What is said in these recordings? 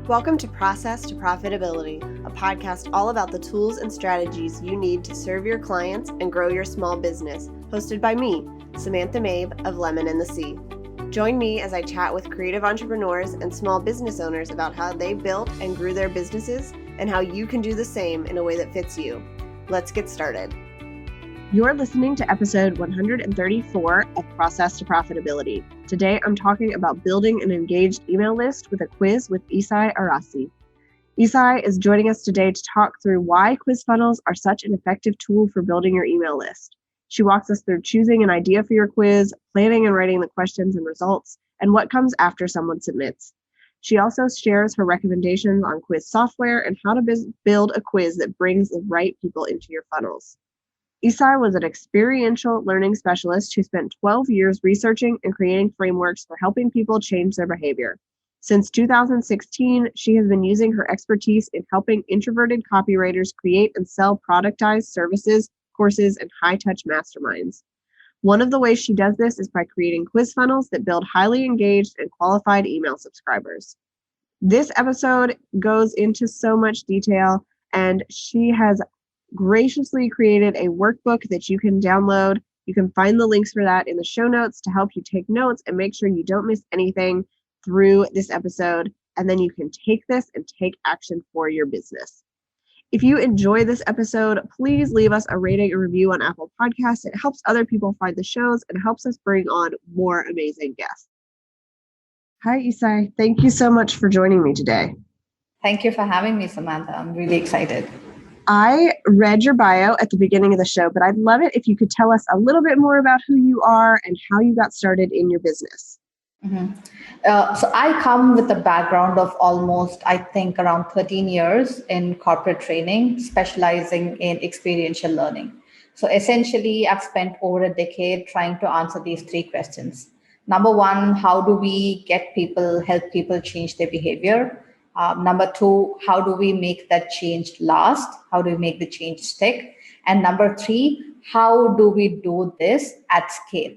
Welcome to Process to Profitability, a podcast all about the tools and strategies you need to serve your clients and grow your small business, hosted by me, Samantha Mabe of Lemon and the Sea. Join me as I chat with creative entrepreneurs and small business owners about how they built and grew their businesses and how you can do the same in a way that fits you. Let's get started. You're listening to episode 134 of Process to Profitability. Today, I'm talking about building an engaged email list with a quiz with Esai Arasi. Esai is joining us today to talk through why quiz funnels are such an effective tool for building your email list. She walks us through choosing an idea for your quiz, planning and writing the questions and results, and what comes after someone submits. She also shares her recommendations on quiz software and how to build a quiz that brings the right people into your funnels. Esai was an experiential learning specialist who spent 12 years researching and creating frameworks for helping people change their behavior. Since 2016, she has been using her expertise in helping introverted copywriters create and sell productized services, courses, and high-touch masterminds. One of the ways she does this is by creating quiz funnels that build highly engaged and qualified email subscribers. This episode goes into so much detail, and she has graciously created a workbook that you can download. You can find the links for that in the show notes to help you take notes and make sure you don't miss anything through this episode. And then you can take this and take action for your business. If you enjoy this episode, please leave us a rating and review on Apple Podcasts. It helps other people find the shows and helps us bring on more amazing guests. Hi, Esai. Thank you so much for joining me today. Thank you for having me, Samantha. I'm really excited. I read your bio at the beginning of the show, but I'd love it if you could tell us a little bit more about who you are and how you got started in your business. So I come with a background of almost, I think, around 13 years in corporate training, specializing in experiential learning. So essentially, I've spent over a decade trying to answer these three questions. Number one, how do we help people change their behavior? Number two, how do we make that change last? How do we make the change stick? And number three, how do we do this at scale,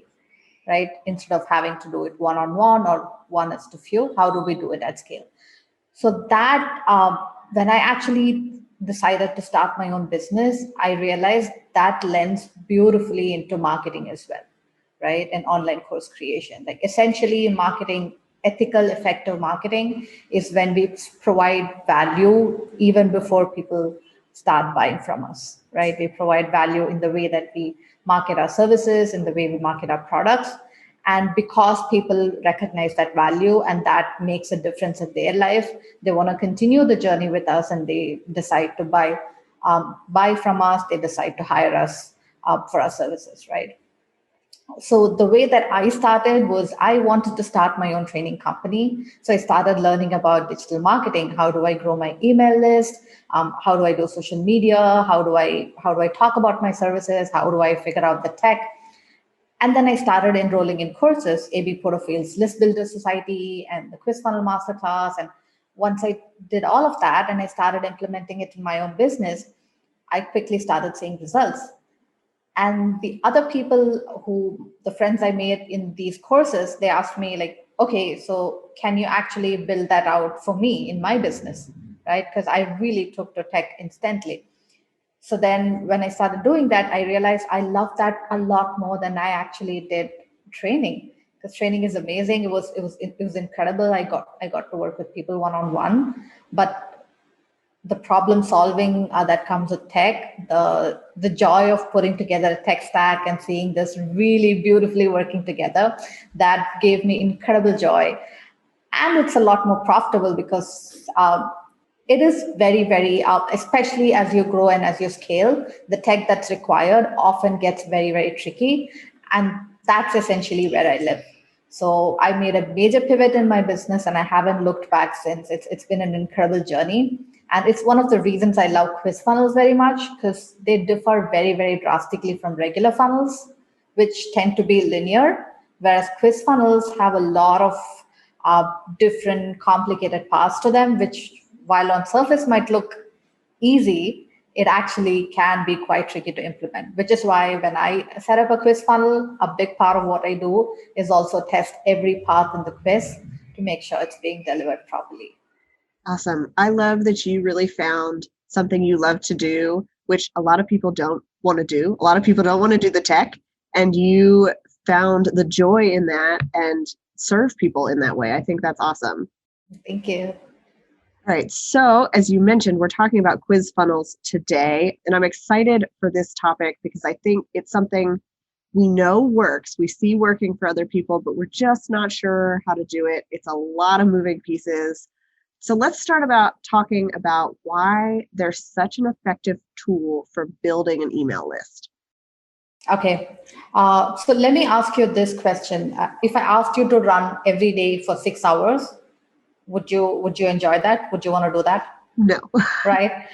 right? Instead of having to do it one-on-one or one is to few, how do we do it at scale? So that when I actually decided to start my own business, I realized that lends beautifully into marketing as well, right? And online course creation. Like essentially marketing, ethical, effective marketing is when we provide value even before people start buying from us, right? We provide value in the way that we market our services, in the way we market our products. And because people recognize that value and that makes a difference in their life, they want to continue the journey with us and they decide to buy from us, they decide to hire us for our services, right? So the way that I started was I wanted to start my own training company. So I started learning about digital marketing. How do I grow my email list? How do I do social media? How do I talk about my services? How do I figure out the tech? And then I started enrolling in courses, AB Porterfield's List Builder Society and the Quiz Funnel Masterclass. And once I did all of that and I started implementing it in my own business, I quickly started seeing results. And the other the friends I made in these courses, they asked me like, okay, so can you actually build that out for me in my business, right? Because I really took to tech instantly. So then when I started doing that, I realized I love that a lot more than I actually did training, because training is amazing. It was incredible. I got to work with people one-on-one, but the problem solving that comes with tech, the joy of putting together a tech stack and seeing this really beautifully working together, that gave me incredible joy. And it's a lot more profitable because it is very, very, especially as you grow and as you scale, the tech that's required often gets very, very tricky. And that's essentially where I live. So I made a major pivot in my business and I haven't looked back since. It's been an incredible journey. And it's one of the reasons I love quiz funnels very much, because they differ very, very drastically from regular funnels, which tend to be linear, whereas quiz funnels have a lot of different complicated paths to them, which while on surface might look easy, it actually can be quite tricky to implement, which is why when I set up a quiz funnel, a big part of what I do is also test every path in the quiz to make sure it's being delivered properly. Awesome. I love that you really found something you love to do, which a lot of people don't want to do. A lot of people don't want to do the tech, and you found the joy in that and serve people in that way. I think that's awesome. Thank you. All right. So, as you mentioned, we're talking about quiz funnels today, and I'm excited for this topic because I think it's something we know works. We see working for other people, but we're just not sure how to do it. It's a lot of moving pieces. So let's start about talking about why they're such an effective tool for building an email list. Okay. So let me ask you this question. If I asked you to run every day for 6 hours, would you enjoy that? Would you want to do that? No. Right.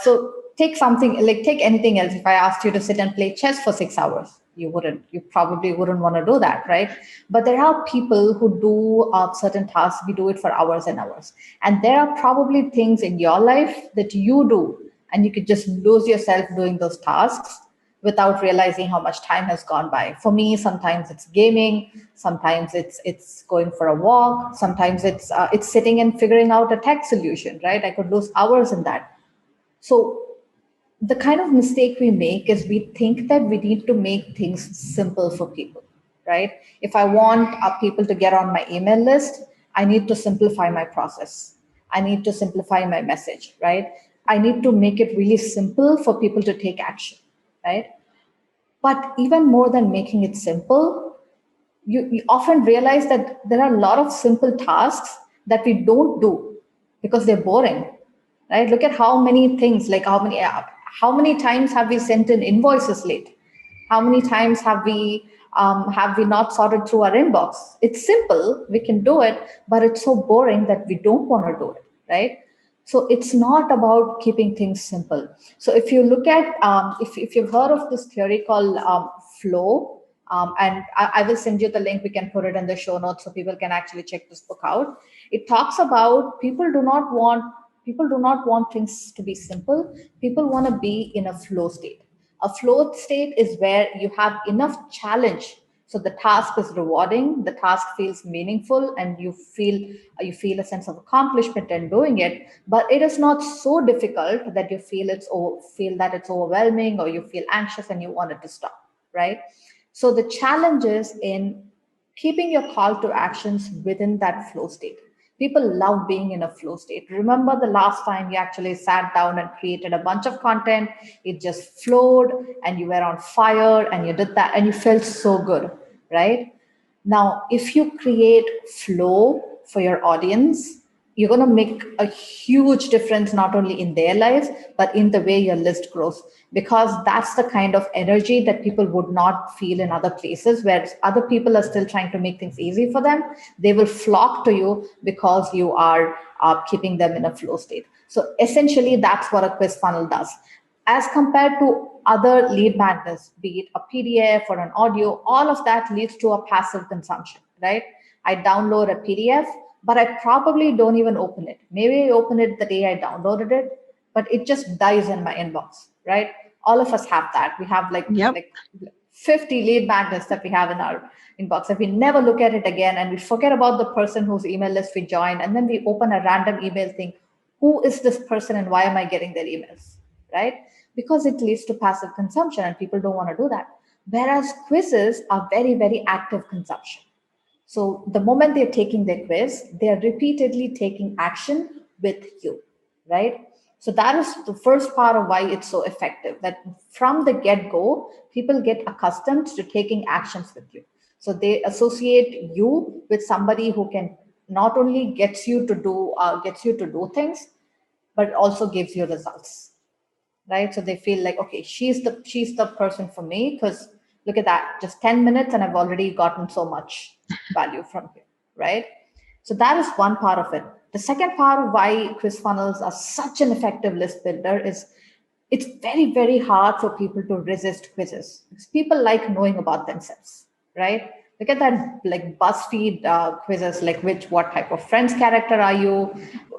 So take anything else. If I asked you to sit and play chess for 6 hours, you probably wouldn't want to do that, right? But there are people who do certain tasks. We do it for hours and hours, and there are probably things in your life that you do, and you could just lose yourself doing those tasks without realizing how much time has gone by. For me, sometimes it's gaming, sometimes it's going for a walk, sometimes it's sitting and figuring out a tech solution, right? I could lose hours in that. So the kind of mistake we make is we think that we need to make things simple for people, right? If I want people to get on my email list, I need to simplify my process. I need to simplify my message, right? I need to make it really simple for people to take action, right? But even more than making it simple, you often realize that there are a lot of simple tasks that we don't do because they're boring, right? Look at how many things, like how many times have we sent in invoices late? How many times have we not sorted through our inbox? It's simple, we can do it, but it's so boring that we don't want to do it, right? So it's not about keeping things simple. So if you look at if you've heard of this theory called flow, and I will send you the link. We can put it in the show notes so people can actually check this book out. It talks about people do not want things to be simple. People want to be in a flow state. A flow state is where you have enough challenge, so the task is rewarding, the task feels meaningful, and you feel a sense of accomplishment in doing it. But it is not so difficult that you feel that it's overwhelming, or you feel anxious and you want it to stop, right? So the challenge is in keeping your call to actions within that flow state. People love being in a flow state. Remember the last time you actually sat down and created a bunch of content, it just flowed and you were on fire and you did that and you felt so good, right? Now, if you create flow for your audience, you're going to make a huge difference not only in their lives but in the way your list grows, because that's the kind of energy that people would not feel in other places where other people are still trying to make things easy for them. They will flock to you because you are keeping them in a flow state. So essentially that's what a quiz funnel does, as compared to other lead magnets, be it a PDF or an audio. All of that leads to a passive consumption, right? I download a PDF, but I probably don't even open it. Maybe I open it the day I downloaded it, but it just dies in my inbox, right? All of us have that. We have Yep. like 50 lead magnets that we have in our inbox that we never look at it again, and we forget about the person whose email list we joined, and then we open a random email thing. Who is this person and why am I getting their emails, right? Because it leads to passive consumption and people don't want to do that. Whereas quizzes are very, very active consumption. So the moment they're taking their quiz, they're repeatedly taking action with you, right? So that is the first part of why it's so effective. That from the get-go, people get accustomed to taking actions with you. So they associate you with somebody who can not only gets you to do things, but also gives you results, right? So they feel like, okay, she's the person for me, because look at that, just 10 minutes and I've already gotten so much value from you, right? So that is one part of it. The second part of why quiz funnels are such an effective list builder is it's very, very hard for people to resist quizzes because people like knowing about themselves, right? Look at that, like BuzzFeed quizzes, like what type of Friends character are you,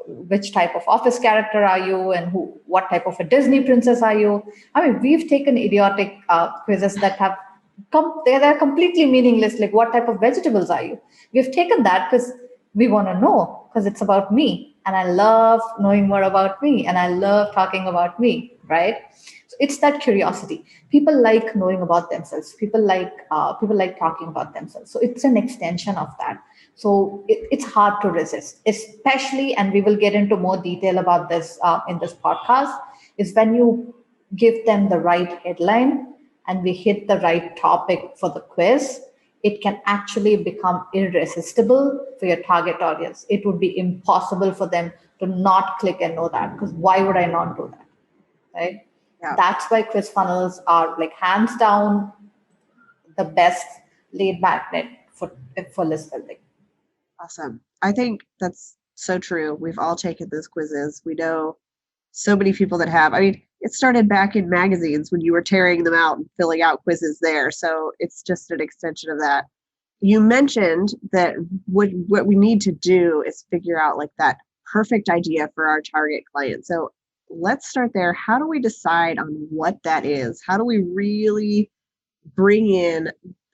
which type of Office character are you, and what type of a Disney princess are you? I mean, we've taken idiotic quizzes that have they're completely meaningless, like what type of vegetables are you? We've taken that because we want to know, because it's about me, and I love knowing more about me, and I love talking about me, right? So it's that curiosity. People like knowing about themselves. People like talking about themselves. So it's an extension of that. So it's hard to resist, especially, and we will get into more detail about this in this podcast, is when you give them the right headline and we hit the right topic for the quiz, it can actually become irresistible for your target audience. It would be impossible for them to not click and know that, because why would I not do that? Right? Yeah. That's why quiz funnels are like hands down the best lead magnet for list building. Awesome. I think that's so true. We've all taken those quizzes. We know so many people that have. I mean, it started back in magazines when you were tearing them out and filling out quizzes there. So it's just an extension of that. You mentioned that what we need to do is figure out like that perfect idea for our target client. So let's start there. How do we decide on what that is? How do we really bring in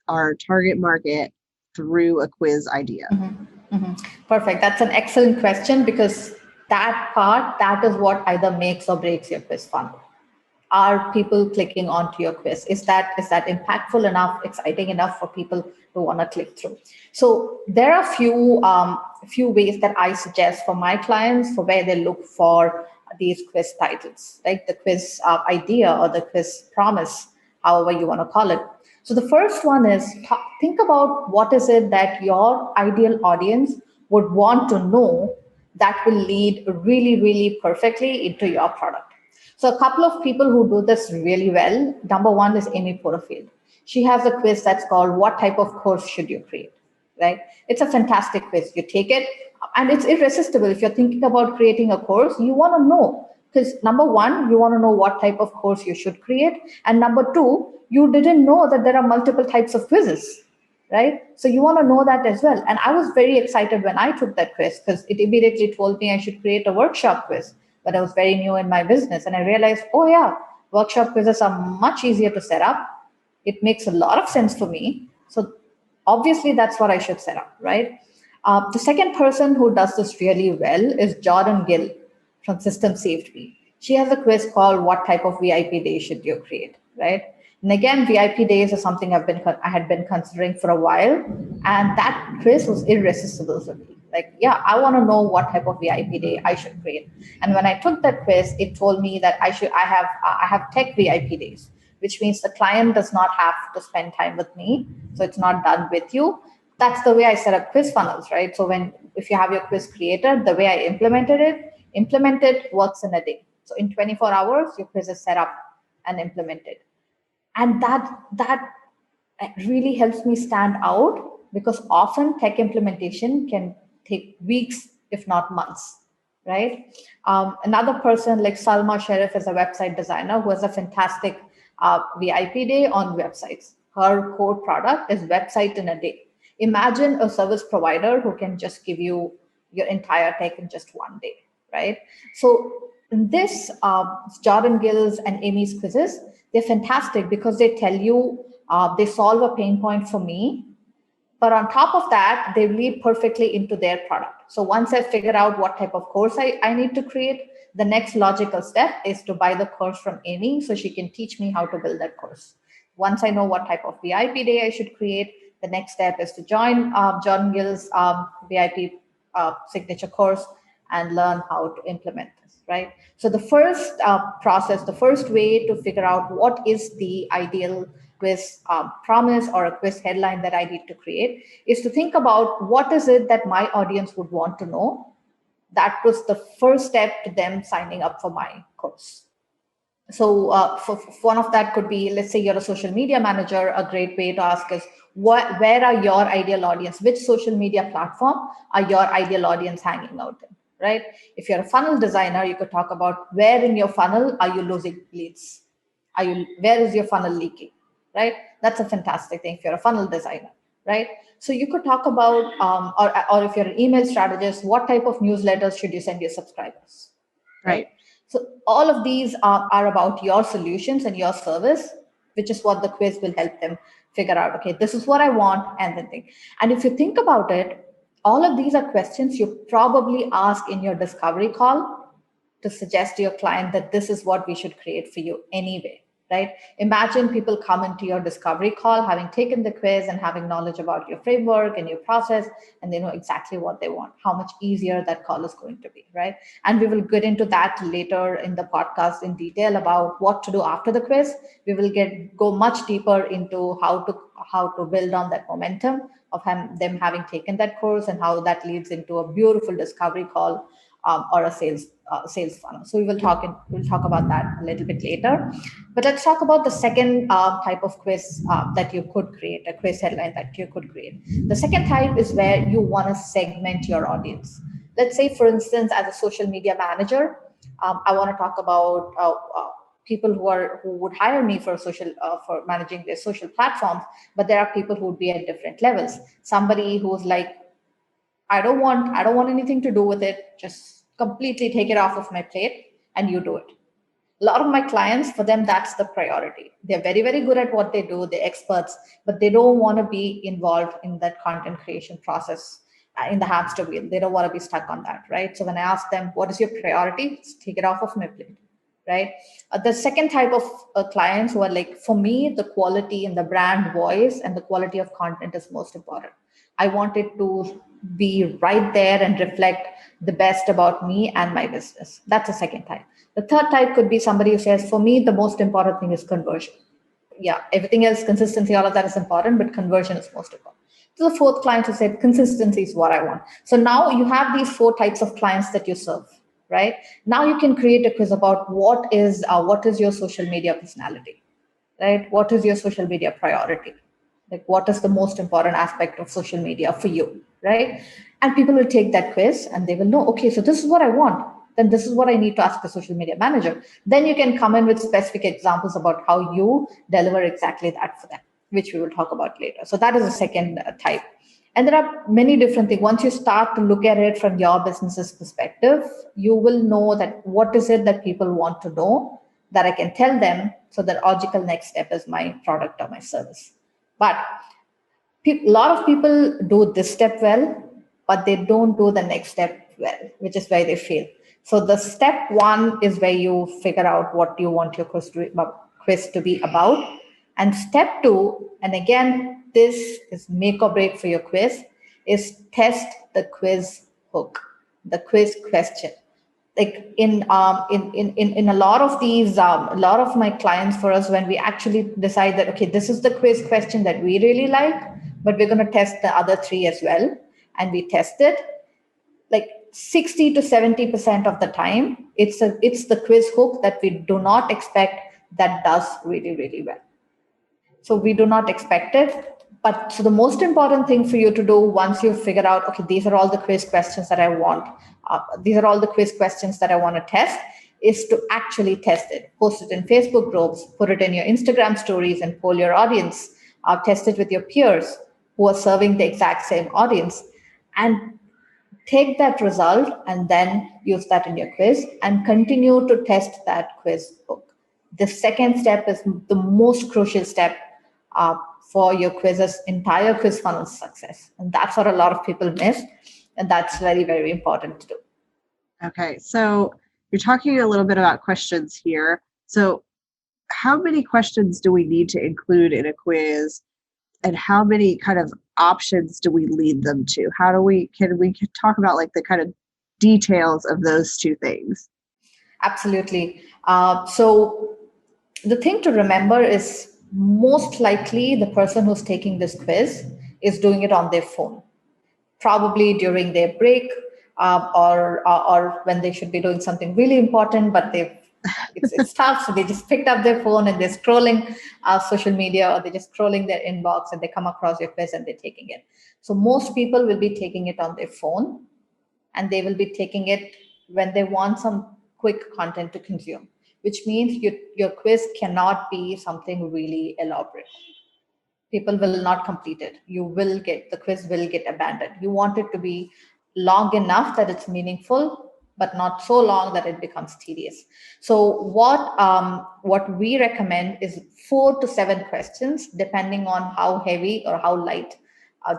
our target market through a quiz idea? Perfect. That's an excellent question, because that is what either makes or breaks your quiz funnel. Are people clicking onto your quiz? Is that impactful enough, exciting enough for people to want to click through? So there are few ways that I suggest for my clients for where they look for these quiz titles, like the quiz idea or the quiz promise, however you want to call it. So the first one is think about what is it that your ideal audience would want to know that will lead really, really perfectly into your product. So a couple of people who do this really well. Number one is Amy Porterfield. She has a quiz that's called "What Type of Course Should You Create?" Right? It's a fantastic quiz. You take it, and it's irresistible. If you're thinking about creating a course, you want to know, because number one, you want to know what type of course you should create, and number two, you didn't know that there are multiple types of quizzes, right? So you want to know that as well. And I was very excited when I took that quiz, because it immediately told me I should create a workshop quiz. But I was very new in my business, and I realized, oh yeah, workshop quizzes are much easier to set up. It makes a lot of sense for me. So obviously that's what I should set up, right? The second person who does this really well is Jordan Gill from System Saved Me. She has a quiz called "What Type of VIP Day Should You Create?" Right? And again, VIP days is something I had been considering for a while, and that quiz was irresistible for me. Like, yeah, I want to know what type of VIP day I should create. And when I took that quiz, it told me that I have tech VIP days, which means the client does not have to spend time with me, so it's not done with you. That's the way I set up quiz funnels, right? So if you have your quiz creator, the way I implemented works in a day. So in 24 hours, your quiz is set up and implemented. And that really helps me stand out, because often tech implementation can take weeks, if not months, right? Another person like Salma Sharif is a website designer who has a fantastic VIP day on websites. Her core product is website in a day. Imagine a service provider who can just give you your entire tech in just one day, right? So this Jordan Gill's and Amy's quizzes, they're fantastic because they tell you, they solve a pain point for me, but on top of that, they lead perfectly into their product. So once I figure out what type of course I need to create, the next logical step is to buy the course from Amy so she can teach me how to build that course. Once I know what type of VIP day I should create, the next step is to join John Gill's VIP signature course and learn how to implement this, right? So the first process, the first way to figure out what is the ideal quiz promise or a quiz headline that I need to create is to think about what is it that my audience would want to know. That was the first step to them signing up for my course. So for one of that could be, let's say you're a social media manager, a great way to ask is, where are your ideal audience? Which social media platform are your ideal audience hanging out in, right? If you're a funnel designer, you could talk about where in your funnel are you losing leads? Where is your funnel leaking, right? That's a fantastic thing if you're a funnel designer, right? So you could talk about, or if you're an email strategist, what type of newsletters should you send your subscribers, right? So all of these are about your solutions and your service, which is what the quiz will help them figure out. Okay, this is what I want, and then think. And if you think about it, All of these are questions you probably ask in your discovery call to suggest to your client that this is what we should create for you anyway, right? Imagine people come into your discovery call having taken the quiz and having knowledge about your framework and your process, and they know exactly what they want, how much easier that call is going to be, right? And we will get into that later in the podcast in detail about what to do after the quiz. We will go much deeper into how to build on that momentum of them having taken that course and how that leads into a beautiful discovery call, or a sales funnel. So we'll talk about that a little bit later. But let's talk about the second type of quiz that you could create, a quiz headline that you could create. The second type is where you want to segment your audience. Let's say, for instance, as a social media manager, I want to talk about people who would hire me for managing their social platforms, but there are people who would be at different levels. Somebody who's like, I don't want anything to do with it. Just completely take it off of my plate and you do it. A lot of my clients, for them, that's the priority. They're very, very good at what they do. They're experts, but they don't want to be involved in that content creation process, in the hamster wheel. They don't want to be stuck on that, right? So when I ask them, what is your priority? Just take it off of my plate, right? The second type of clients who are like, for me, the quality and the brand voice and the quality of content is most important. I want it to be right there and reflect the best about me and my business. That's the second type. The third type could be somebody who says, for me, the most important thing is conversion. Yeah, everything else, consistency, all of that is important, but conversion is most important. So the fourth client who said, consistency is what I want. So now you have these four types of clients that you serve, right? Now you can create a quiz about what is your social media personality, right? What is your social media priority? Like, what is the most important aspect of social media for you, right? And people will take that quiz and they will know, okay, so this is what I want. Then this is what I need to ask the social media manager. Then you can come in with specific examples about how you deliver exactly that for them, which we will talk about later. So that is the second type. And there are many different things. Once you start to look at it from your business's perspective, you will know that what is it that people want to know that I can tell them. So the logical next step is my product or my service. But a lot of people do this step well, but they don't do the next step well, which is why they fail. So the step one is where you figure out what you want your quiz to be about. And step two, and again, this is make or break for your quiz, is test the quiz hook, the quiz question. Like in a lot of these a lot of my clients, for us, when we actually decide that, okay, this is the quiz question that we really like, but we're going to test the other three as well, and we test it, like 60 to 70% of the time, it's the quiz hook that we do not expect that does really, really well. So we do not expect it. But so the most important thing for you to do once you figure out, okay, these are all the quiz questions that I want, these are all the quiz questions that I want to test, is to actually test it. Post it in Facebook groups, put it in your Instagram stories and poll your audience, test it with your peers who are serving the exact same audience, and take that result and then use that in your quiz and continue to test that quiz book. The second step is the most crucial step uh, for your quiz's entire quiz funnel success. And that's what a lot of people miss. And that's very, very important to do. Okay, so you're talking a little bit about questions here. So how many questions do we need to include in a quiz, and how many kind of options do we lead them to? Can we talk about like the kind of details of those two things? Absolutely. So the thing to remember is, most likely the person who's taking this quiz is doing it on their phone, probably during their break, or when they should be doing something really important, but it's tough, so they just picked up their phone and they're scrolling social media, or they're just scrolling their inbox and they come across your quiz and they're taking it. So most people will be taking it on their phone, and they will be taking it when they want some quick content to consume, which means your quiz cannot be something really elaborate. People will not complete it. The quiz will get abandoned. You want it to be long enough that it's meaningful, but not so long that it becomes tedious. So what we recommend is 4 to 7 questions, depending on how heavy or how light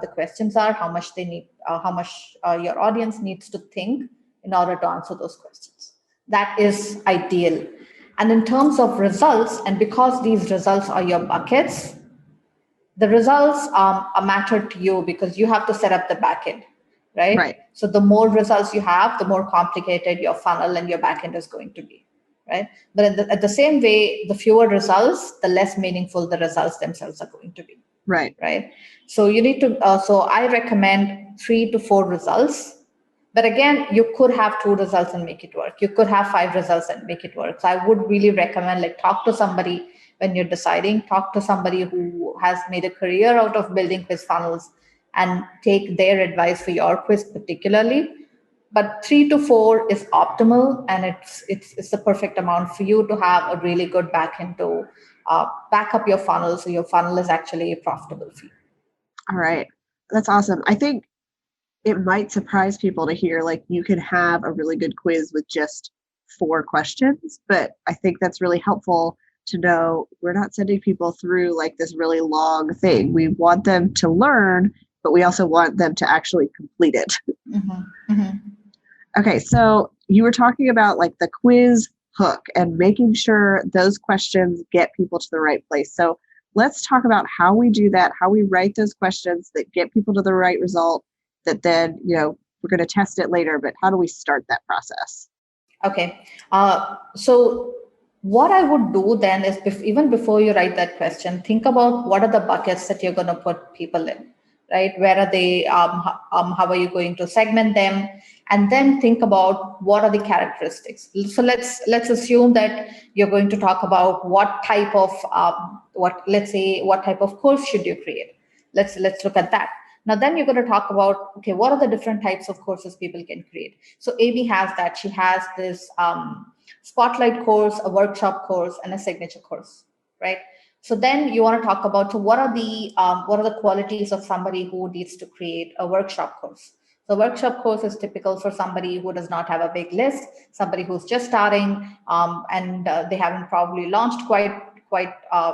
the questions are, how much they need, how much your audience needs to think in order to answer those questions. That is ideal. And in terms of results, and because these results are your buckets, the results are matter to you because you have to set up the backend, right? Right. So the more results you have, the more complicated your funnel and your backend is going to be, right? But at the same way, the fewer results, the less meaningful the results themselves are going to be, Right. right? So you need to. So I recommend 3 to 4 results. But again, you could have 2 results and make it work. You could have 5 results and make it work. So I would really recommend, like, talk to somebody when you're deciding. Talk to somebody who has made a career out of building quiz funnels and take their advice for your quiz particularly. But 3 to 4 is optimal, and it's the perfect amount for you to have a really good backend to back up your funnel, so your funnel is actually profitable for you. All right. That's awesome. I think it might surprise people to hear like you can have a really good quiz with just 4 questions, but I think that's really helpful to know we're not sending people through like this really long thing. We want them to learn, but we also want them to actually complete it. Mm-hmm. Mm-hmm. Okay, so you were talking about like the quiz hook and making sure those questions get people to the right place. So let's talk about how we do that, how we write those questions that get people to the right result, that then, we're going to test it later, but how do we start that process? Okay. So what I would do then is, even before you write that question, think about what are the buckets that you're going to put people in, right? Where are they? How are you going to segment them? And then think about what are the characteristics. So let's assume that you're going to talk about what type of what type of course should you create. Let's look at that. Now, then you're going to talk about, okay, what are the different types of courses people can create? So Amy has that. She has this spotlight course, a workshop course, and a signature course, right? So then you want to talk about, so what are the qualities of somebody who needs to create a workshop course? The workshop course is typical for somebody who does not have a big list, somebody who's just starting, and they haven't probably launched quite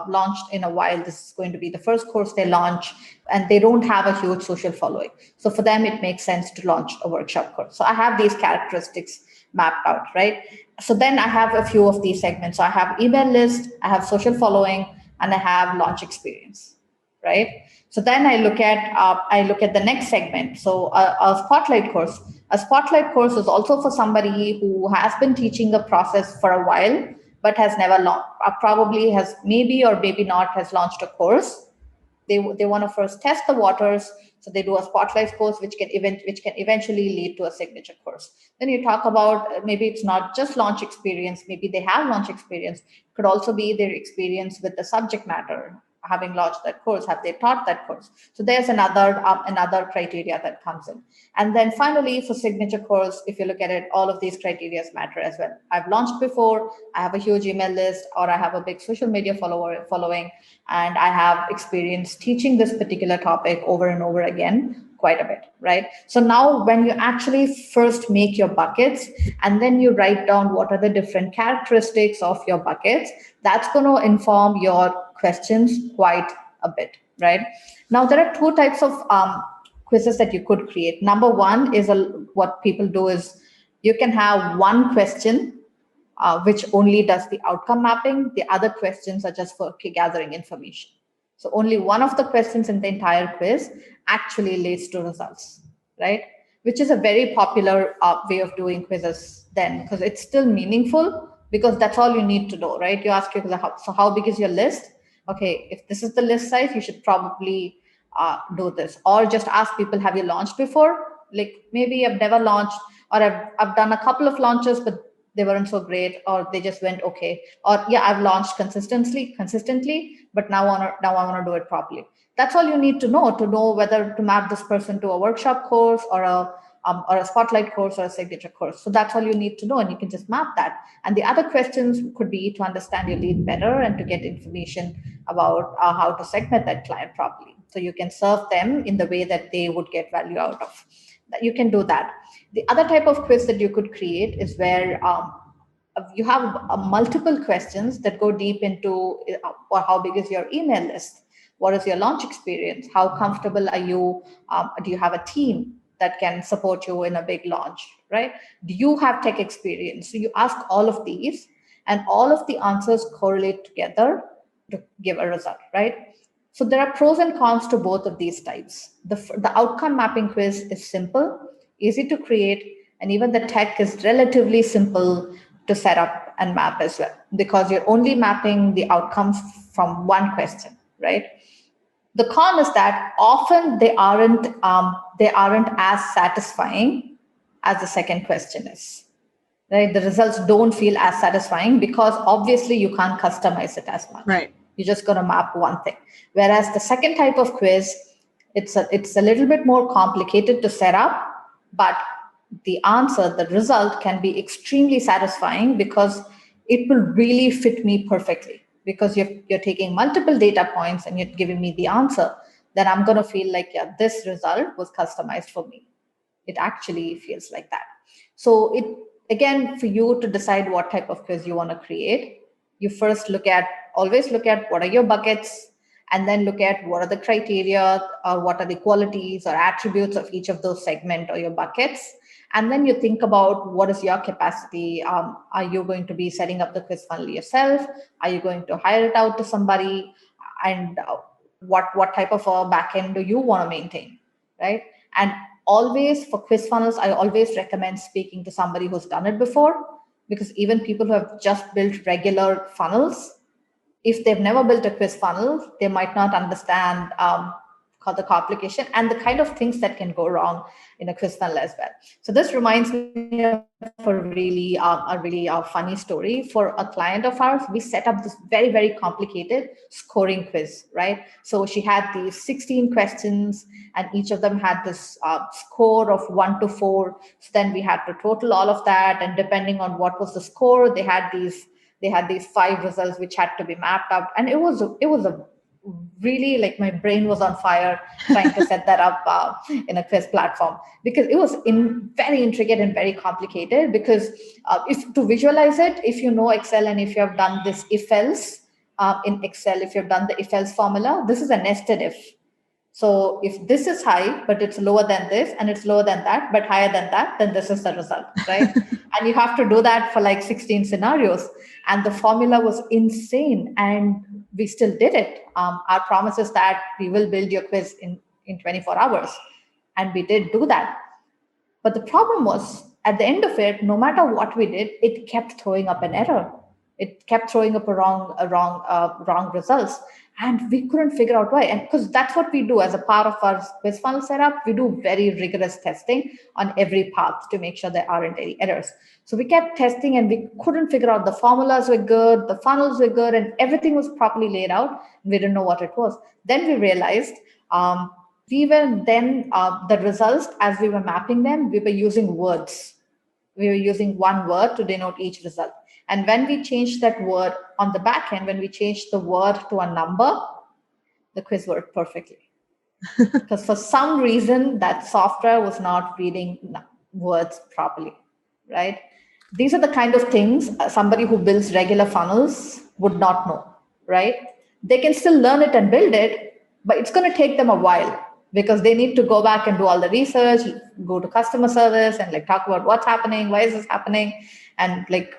launched in a while. This is going to be the first course they launch, and they don't have a huge social following. So for them, it makes sense to launch a workshop course. So I have these characteristics mapped out, right? So then I have a few of these segments. So I have email list, I have social following, and I have launch experience, right? So then I look at the next segment. So a spotlight course. A spotlight course is also for somebody who has been teaching a process for a while, but has never launched, probably has maybe or maybe not has launched a course. They want to first test the waters, so they do a spotlight course which can eventually lead to a signature course. Then you talk about, maybe it's not just launch experience, maybe they have launch experience, could also be their experience with the subject matter, having launched that course, have they taught that course? So there's another criteria that comes in. And then finally, for signature course, if you look at it, all of these criteria matter as well. I've launched before, I have a huge email list, or I have a big social media following, and I have experience teaching this particular topic over and over again quite a bit, right? So now when you actually first make your buckets and then you write down what are the different characteristics of your buckets, that's going to inform your questions quite a bit, right? Now, there are 2 types of quizzes that you could create. Number one is what people do is you can have one question which only does the outcome mapping. The other questions are just for gathering information. So only one of the questions in the entire quiz actually leads to results, right? Which is a very popular way of doing quizzes then, because it's still meaningful, because that's all you need to know, right? You ask yourself, so how big is your list? Okay, if this is the list size, you should probably do this. Or just ask people, have you launched before? Like, maybe I've never launched, or I've done a couple of launches, but they weren't so great, or they just went okay. Or yeah, I've launched consistently, but now I want to do it properly. That's all you need to know whether to map this person to a workshop course or a spotlight course or a signature course. So that's all you need to know, and you can just map that. And the other questions could be to understand your lead better and to get information about how to segment that client properly, so you can serve them in the way that they would get value out of. You can do that. The other type of quiz that you could create is where you have multiple questions that go deep into how big is your email list, What is your launch experience? How comfortable are you? Do you have a team that can support you in a big launch, right? Do you have tech experience? So you ask all of these, and all of the answers correlate together to give a result, right? So there are pros and cons to both of these types. The outcome mapping quiz is simple, easy to create, and even the tech is relatively simple to set up and map as well, because you're only mapping the outcomes from one question, right? The con is that often they aren't as satisfying as the second question is, right? The results don't feel as satisfying because obviously you can't customize it as much. Right. You're just going to map one thing. Whereas the second type of quiz, it's a little bit more complicated to set up, but the result can be extremely satisfying because it will really fit me perfectly. Because you're taking multiple data points and you're giving me the answer, then I'm going to feel like, yeah, this result was customized for me. It actually feels like that. So it, again, for you to decide what type of quiz you want to create, you first always look at what are your buckets, and then look at what are the criteria or what are the qualities or attributes of each of those segment or your buckets. And then you think about what is your capacity. Are you going to be setting up the quiz funnel yourself? Are you going to hire it out to somebody? And what type of a backend do you want to maintain, right? And always for quiz funnels, I always recommend speaking to somebody who's done it before, because even people who have just built regular funnels, if they've never built a quiz funnel, they might not understand the complication and the kind of things that can go wrong in a quiz funnel as well. So this reminds me of a really funny story. For a client of ours, we set up this very, very complicated scoring quiz, right? So she had these 16 questions, and each of them had this score of 1 to 4. So then we had to total all of that, and depending on what was the score, they had these 5 results which had to be mapped up. And it was a really, like, my brain was on fire trying to set that up in a quiz platform, because it was very intricate and very complicated. Because if to visualize it, if you know Excel and if you have done this if else in Excel, if you've done the if else formula, this is a nested if. So if this is high, but it's lower than this, and it's lower than that, but higher than that, then this is the result, right? And you have to do that for like 16 scenarios. And the formula was insane. And we still did it. Our promise is that we will build your quiz in 24 hours. And we did do that. But the problem was, at the end of it, no matter what we did, it kept throwing up an error. It kept throwing up wrong results, and we couldn't figure out why. And because that's what we do as a part of our quiz funnel setup, we do very rigorous testing on every path to make sure there aren't any errors. So we kept testing, and we couldn't figure out. The formulas were good, the funnels were good, and everything was properly laid out. We didn't know what it was. Then we realized the results, as we were mapping them, we were using words. We were using one word to denote each result. And when we changed that word on the back end, when we changed the word to a number, the quiz worked perfectly. Because for some reason, that software was not reading words properly, right? These are the kind of things somebody who builds regular funnels would not know, right? They can still learn it and build it, but it's going to take them a while, because they need to go back and do all the research, go to customer service and like talk about what's happening, why is this happening, and like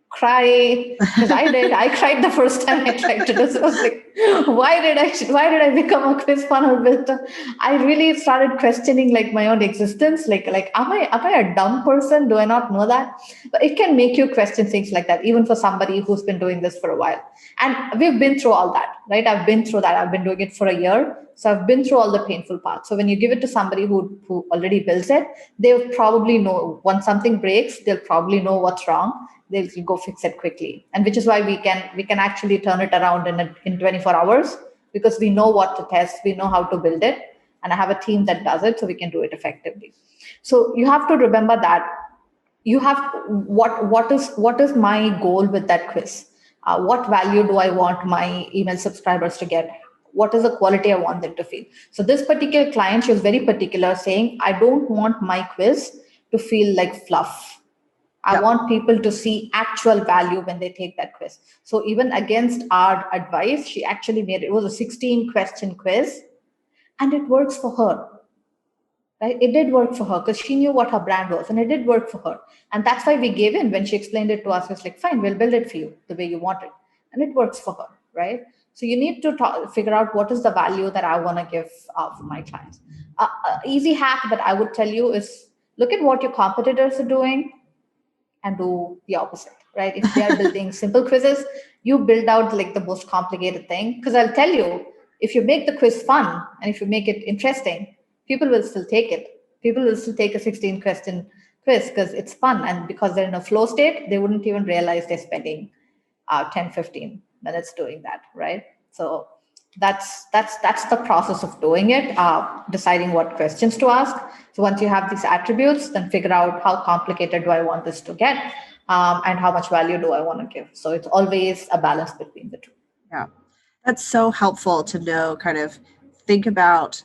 cry, because I cried the first time I tried to do this. I was like, why did I become a quiz funnel builder? I really started questioning like my own existence. Like am I a dumb person? Do I not know that? But it can make you question things like that, even for somebody who's been doing this for a while. And we've been through all that, right? I've been through that. I've been doing it for a year. So I've been through all the painful parts. So when you give it to somebody who already builds it, they'll probably know when something breaks, they'll probably know what's wrong. They'll go fix it quickly. And which is why we can actually turn it around in 24 hours, because we know what to test, we know how to build it, and I have a team that does it, so we can do it effectively. So you have to remember that you have what is my goal with that quiz? What value do I want my email subscribers to get? What is the quality I want them to feel? So this particular client, she was very particular, saying, I don't want my quiz to feel like fluff. I want people to see actual value when they take that quiz. So even against our advice, she actually made it was a 16 question quiz, and it works for her. Right? It did work for her because she knew what her brand was, and it did work for her. And that's why we gave in when she explained it to us. It was like, fine, we'll build it for you the way you want it, and it works for her, right? So you need to figure out what is the value that I want to give for my clients. Easy hack that I would tell you is look at what your competitors are doing and do the opposite, right? If they are building simple quizzes, you build out like the most complicated thing. Because I'll tell you, if you make the quiz fun and if you make it interesting, people will still take it. People will still take a 16 question quiz because it's fun. And because they're in a flow state, they wouldn't even realize they're spending 10, 15 minutes doing that, right? So that's the process of doing it, deciding what questions to ask. So once you have these attributes, then figure out how complicated do I want this to get, and how much value do I want to give. So it's always a balance between the two. Yeah, that's so helpful to know, kind of think about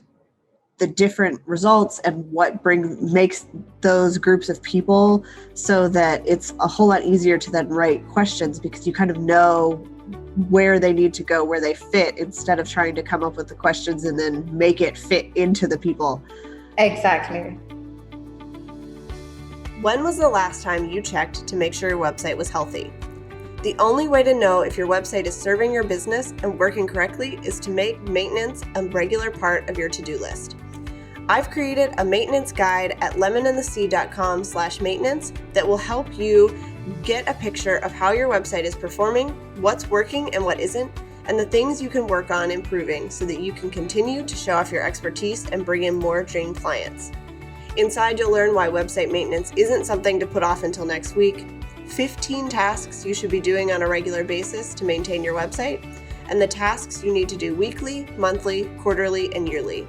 the different results and what makes those groups of people, so that it's a whole lot easier to then write questions because you kind of know where they need to go, where they fit, instead of trying to come up with the questions and then make it fit into the people. Exactly. When was the last time you checked to make sure your website was healthy? The only way to know if your website is serving your business and working correctly is to make maintenance a regular part of your to-do list. I've created a maintenance guide at lemonandthesea.com/maintenance that will help you get a picture of how your website is performing, what's working and what isn't, and the things you can work on improving so that you can continue to show off your expertise and bring in more dream clients. Inside, you'll learn why website maintenance isn't something to put off until next week, 15 tasks you should be doing on a regular basis to maintain your website, and the tasks you need to do weekly, monthly, quarterly, and yearly.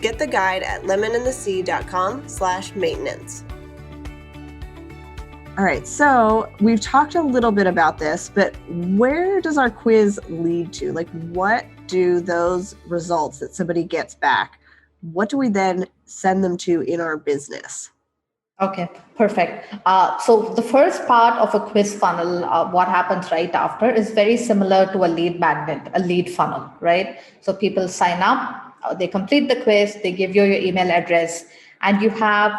Get the guide at lemonandthesea.com/maintenance. All right, so we've talked a little bit about this, but where does our quiz lead to? Like, what do those results that somebody gets back, what do we then send them to in our business? Okay, perfect. So the first part of a quiz funnel, what happens right after, is very similar to a lead magnet, a lead funnel, right? So people sign up, they complete the quiz, they give you your email address, and you have,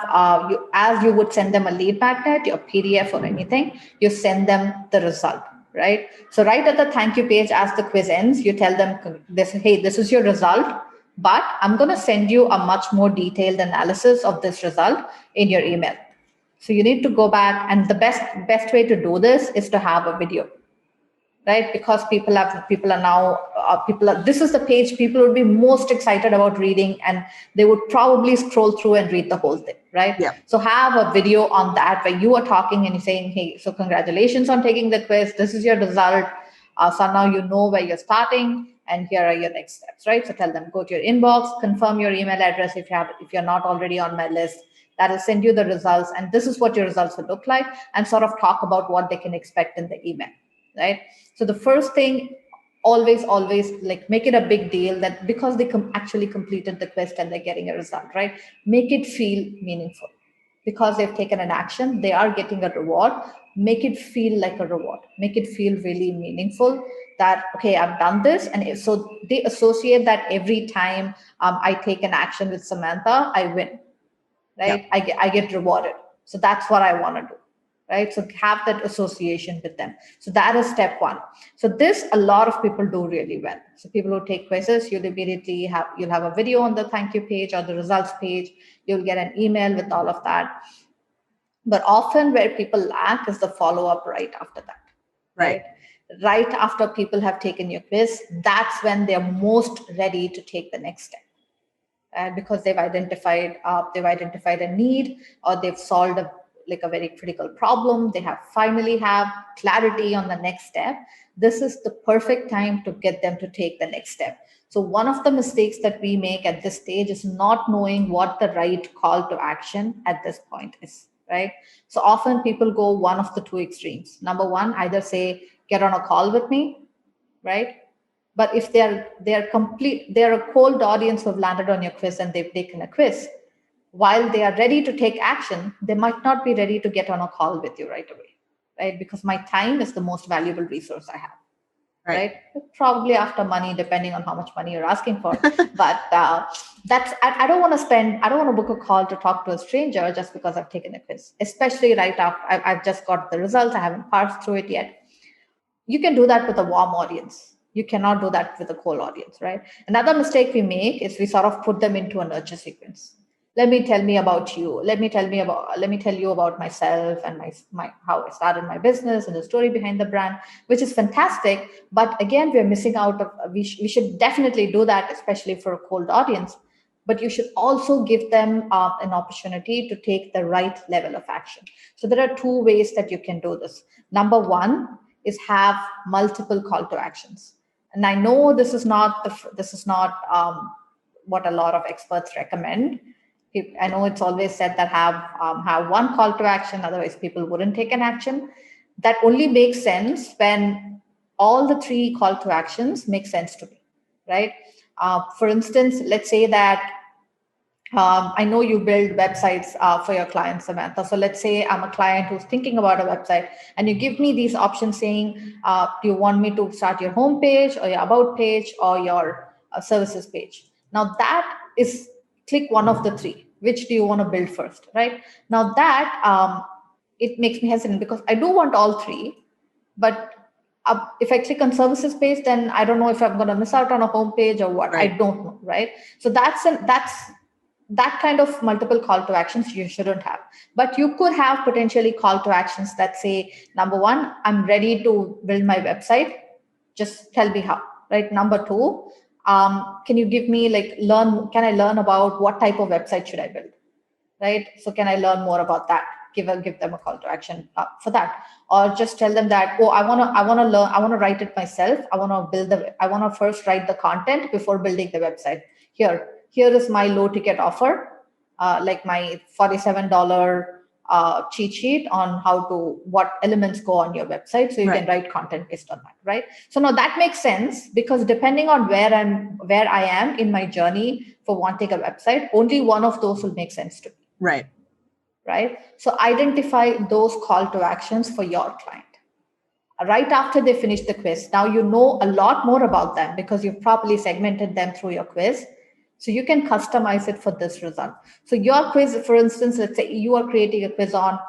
as you would send them a lead magnet, your PDF or anything, you send them the result, right? So right at the thank you page, as the quiz ends, you tell them this, hey, this is your result, but I'm going to send you a much more detailed analysis of this result in your email. So you need to go back, and the best way to do this is to have a video, right? Because this is the page people would be most excited about reading, and they would probably scroll through and read the whole thing, right? Yeah. So have a video on that where you are talking and you're saying, hey, so congratulations on taking the quiz. This is your result. So now you know where you're starting, and here are your next steps, right? So tell them, go to your inbox, confirm your email address if you're not already on my list. That will send you the results, and this is what your results will look like, and sort of talk about what they can expect in the email, right? So the first thing, always like make it a big deal that because they actually completed the quiz and they're getting a result, right? Make it feel meaningful. Because they've taken an action, they are getting a reward. Make it feel like a reward. Make it feel really meaningful that, okay, I've done this. And so they associate that every time I take an action with Samantha, I win, right? Yep. I get rewarded. So that's what I want to do, right? So have that association with them. So that is step one. So this, a lot of people do really well. So people who take quizzes, you'll have a video on the thank you page or the results page. You'll get an email with all of that. But often where people lack is the follow-up right after that, right? Right after people have taken your quiz, that's when they're most ready to take the next step. Because they've identified a need, or they've solved a very critical problem. They finally have clarity on the next step. This is the perfect time to get them to take the next step. So one of the mistakes that we make at this stage is not knowing what the right call to action at this point is, right? So often people go one of the two extremes. Number one, either say, get on a call with me, right? But if they're a cold audience who have landed on your quiz and they've taken a quiz, while they are ready to take action, they might not be ready to get on a call with you right away, right? Because my time is the most valuable resource I have, right? Probably after money, depending on how much money you're asking for. But I don't want to I don't want to book a call to talk to a stranger just because I've taken a quiz, especially right after I've just got the results. I haven't parsed through it yet. You can do that with a warm audience. You cannot do that with a cold audience, right? Another mistake we make is we sort of put them into a nurture sequence. Let me tell me about you. Let me tell you about myself and my how I started my business and the story behind the brand, which is fantastic. But again, we're missing out of we should definitely do that, especially for a cold audience. But you should also give them an opportunity to take the right level of action. So there are two ways that you can do this. Number one is have multiple call to actions. And I know this is not what a lot of experts recommend. I know it's always said that have one call to action, otherwise people wouldn't take an action. That only makes sense when all the three call to actions make sense to me, right? For instance, let's say that I know you build websites for your clients, Samantha. So let's say I'm a client who's thinking about a website, and you give me these options saying, do you want me to start your home page or your about page or your services page? Now that is click one of the three. Which do you want to build first, right? Now that it makes me hesitant because I do want all three, but if I click on services page, then I don't know if I'm going to miss out on a home page or what. Right. I don't know, right? So that's that kind of multiple call to actions you shouldn't have. But you could have potentially call to actions that say, number one, I'm ready to build my website. Just tell me how, right? Number two, can you give me can I learn about what type of website should I build? Right? So can I learn more about that? Give them a call to action for that. Or just tell them that, oh, I want to write it myself. I want to first write the content before building the website. Here is my low ticket offer, like my $47 cheat sheet on what elements go on your website. So you can write content based on that, right? So now that makes sense because depending on where I am in my journey for wanting a website, only one of those will make sense to me. Right. So identify those call to actions for your client. Right after they finish the quiz, now you know a lot more about them because you've properly segmented them through your quiz. So you can customize it for this result. So your quiz, for instance, let's say you are creating a quiz on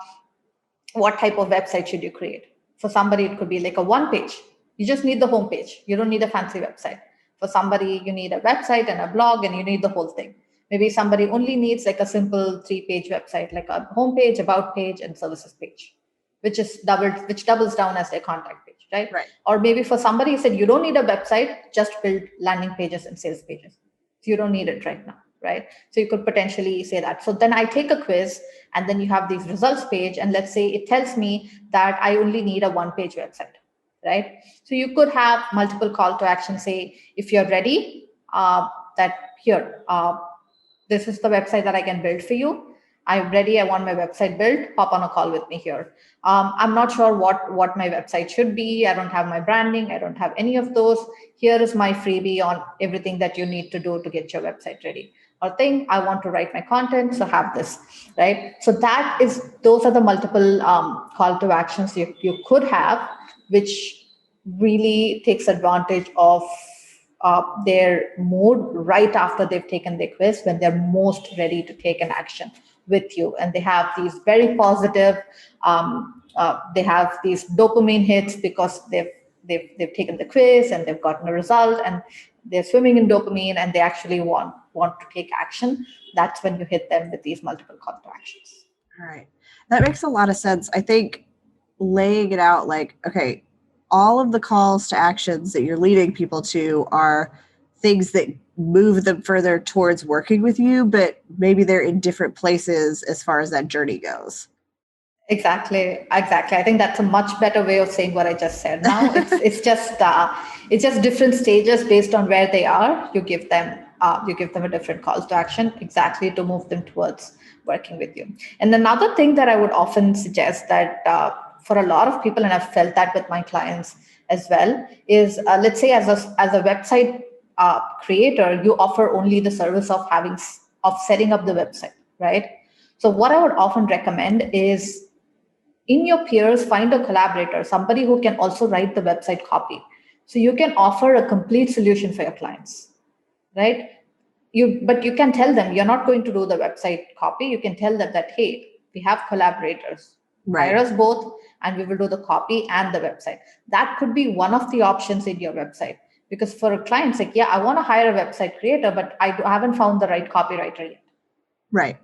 what type of website should you create. For somebody, it could be like a one page. You just need the home page. You don't need a fancy website. For somebody, you need a website and a blog and you need the whole thing. Maybe somebody only needs like a simple 3-page website, like a home page, about page, and services page, which doubles down as their contact page, right? Or maybe for somebody who said you don't need a website, just build landing pages and sales pages. So you don't need it right now, right? So you could potentially say that. So then I take a quiz and then you have these results page. And let's say it tells me that I only need a 1-page website, right? So you could have multiple call to action, say, if you're ready, this is the website that I can build for you. I'm ready. I want my website built. Hop on a call with me here. I'm not sure what my website should be. I don't have my branding. I don't have any of those. Here is my freebie on everything that you need to do to get your website ready. Or I want to write my content, so have this, right? So those are the multiple call to actions you could have, which really takes advantage of their mood right after they've taken their quiz, when they're most ready to take an action with you, and they have these very positive they have these dopamine hits because they've taken the quiz and they've gotten a result and they're swimming in dopamine and they actually want to take action. That's when you hit them with these multiple call to actions. All right, that makes a lot of sense. I think laying it out like, okay, all of the calls to actions that you're leading people to are things that move them further towards working with you, but maybe they're in different places as far as that journey goes. Exactly. I think that's a much better way of saying what I just said. Now it's just different stages based on where they are. You give them a different call to action exactly to move them towards working with you. And another thing that I would often suggest that for a lot of people, and I've felt that with my clients as well, is let's say as a website creator, you offer only the service of setting up the website. right? So what I would often recommend is in your peers, find a collaborator, somebody who can also write the website copy. So you can offer a complete solution for your clients, right? But you can tell them you're not going to do the website copy. You can tell them that, hey, we have collaborators. Right. Hire us both and we will do the copy and the website. That could be one of the options in your website. Because for a client, like, yeah, I want to hire a website creator, but I haven't found the right copywriter yet. Right.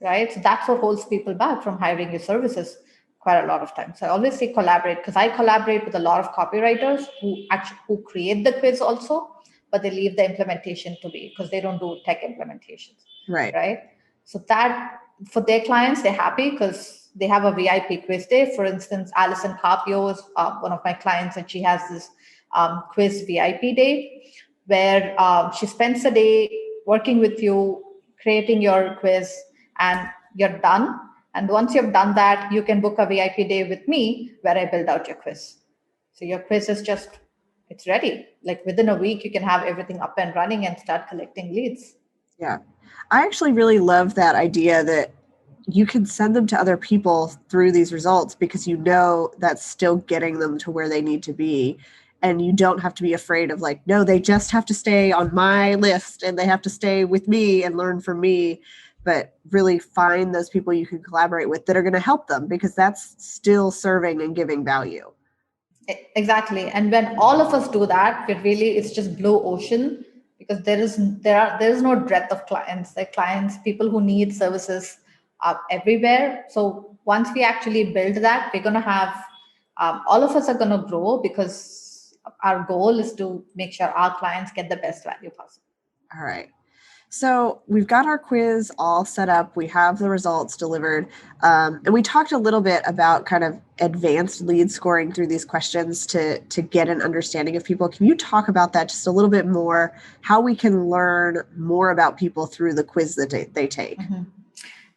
Right. So that's what holds people back from hiring your services quite a lot of times. So I always say collaborate, because I collaborate with a lot of copywriters who create the quiz also, but they leave the implementation to be because they don't do tech implementations. Right. Right. So that for their clients, they're happy because they have a VIP quiz day. For instance, Alison Carpio is one of my clients, and she has this quiz VIP day where she spends a day working with you, creating your quiz, and you're done. And once you've done that, you can book a VIP day with me where I build out your quiz. So your quiz is just, it's ready. Like within a week, you can have everything up and running and start collecting leads. Yeah. I actually really love that idea that you can send them to other people through these results, because you know that's still getting them to where they need to be. And you don't have to be afraid of like, no, they just have to stay on my list and they have to stay with me and learn from me. But really find those people you can collaborate with that are going to help them, because that's still serving and giving value. Exactly. And when all of us do that, it's just blue ocean, because there is no breadth of clients. Like clients, people who need services are everywhere. So once we actually build that, we're going to have all of us are going to grow, because our goal is to make sure our clients get the best value possible. All right. So we've got our quiz all set up. We have the results delivered. And we talked a little bit about kind of advanced lead scoring through these questions to get an understanding of people. Can you talk about that just a little bit more, how we can learn more about people through the quiz that they take? Mm-hmm.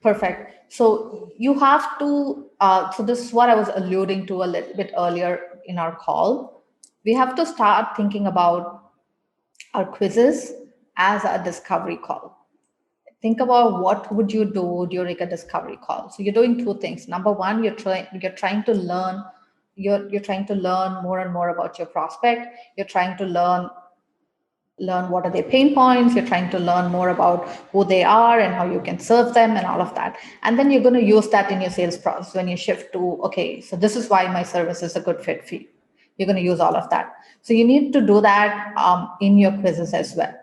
Perfect. So you have to, so this is what I was alluding to a little bit earlier in our call. We have to start thinking about our quizzes as a discovery call. Think about what would you do during a discovery call. So you're doing two things. Number one, you're trying to learn, you're trying to learn more and more about your prospect. You're trying to learn what are their pain points. You're trying to learn more about who they are and how you can serve them and all of that. And then you're going to use that in your sales process when you shift to, okay, so this is why my service is a good fit for you. You're going to use all of that. So you need to do that in your quizzes as well.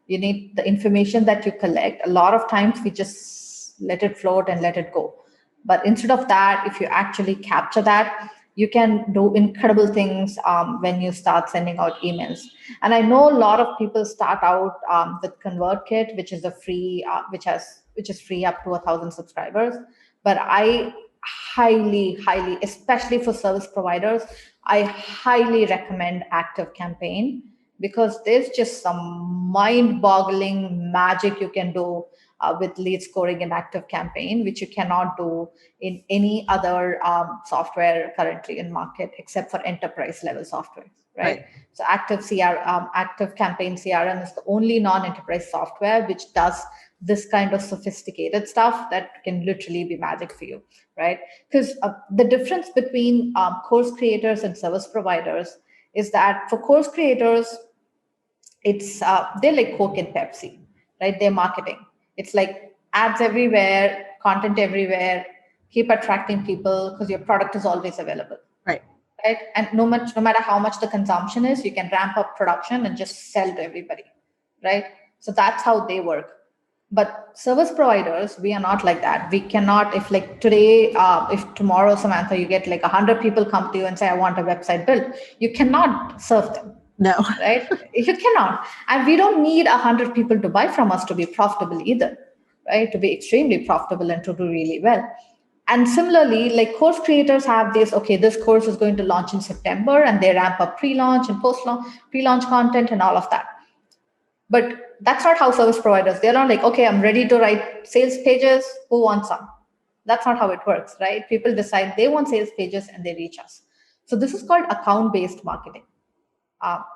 You need the information that you collect. A lot of times we just let it float and let it go. But instead of that, if you actually capture that, you can do incredible things when you start sending out emails. And I know a lot of people start out with ConvertKit, which is a free, which is free up to 1,000 subscribers. But I highly, especially for service providers, I highly recommend Active Campaign, because there's just some mind-boggling magic you can do with lead scoring in Active Campaign, which you cannot do in any other software currently in market except for enterprise level software, right? So Active Campaign CRM is the only non-enterprise software which does this kind of sophisticated stuff that can literally be magic for you, right? Because the difference between course creators and service providers is that for course creators, it's they're like Coke and Pepsi, right? They're marketing. It's like ads everywhere, content everywhere, keep attracting people because your product is always available. Right. Right. And no matter how much the consumption is, you can ramp up production and just sell to everybody. Right. So that's how they work. But service providers, we are not like that. We cannot, if like today, if tomorrow, Samantha, you get like 100 people come to you and say, I want a website built, you cannot serve them. No. Right? You cannot. And we don't need 100 people to buy from us to be profitable either, right? To be extremely profitable and to do really well. And similarly, like course creators have this, okay, this course is going to launch in September, and they ramp up pre-launch and post-launch, pre-launch content and all of that. But that's not how service providers, they're not like, okay, I'm ready to write sales pages. Who wants some? That's not how it works, right? People decide they want sales pages and they reach us. So this is called account-based marketing.